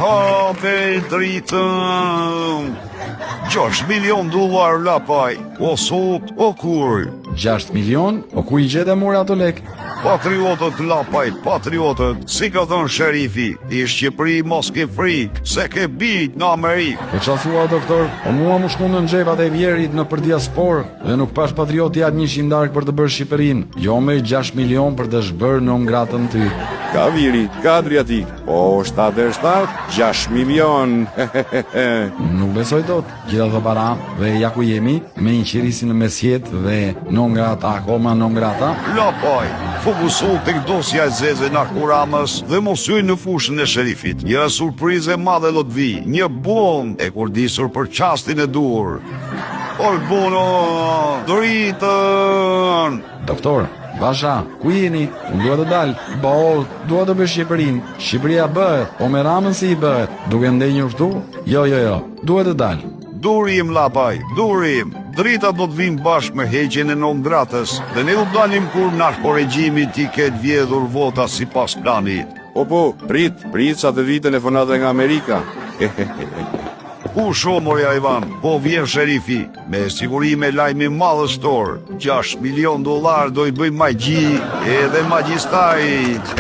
Hape dritën. 6 milion dollar lapaj, o sot, o kur. 6 milion? O ku I gjete more ato lek? Patriotët lapaj, patriotët, si ka thënë sherifi, I Shqipëri mos ke frikë, se ke bijt në Amerikë. Po qa thua, doktor? O mua mu shkundën gjepat e vjerit në për diaspor, dhe nuk pash patrioti atë 100 dark për të bërë Shqipërin, jo me 6 milion për të shbërë në ngratën ty. Ka viri, ka Adriatik, po 7 6 milion. Nuk besoj dot, gjitha të para, dhe ja ku jemi, me një qirisi në mesjet dhe non grata, akoma non grata. Lapaj, fokusu të dosja e zeze në Kuramës dhe mos hyj në fushën e sherifit. Një surprize madhe do të vi, një bom e kurdisur për qastin e dur. Ol bono, dritën! Doktor, Basha, ku jeni? Unë dua të dal. Po, dua të bëj Shqipërinë. Shqipëria bëhet, po me Ramën si I bëhet. Duke ndenjur këtu? Jo. Dua të dal. Durim lapaj, durim. Drita do të vinë bashkë me heqjen e non-gratës dhe ne u dalim kur nash po regjimi ti ketë vjedhur vota sipas planit. Po, prit sa të vi telefonata nga Amerika. Ku shomorja Ivan, po vjen sherifi, me siguri me lajmi madhështor, 6 milion dollar do I bëj magji edhe magjistajt.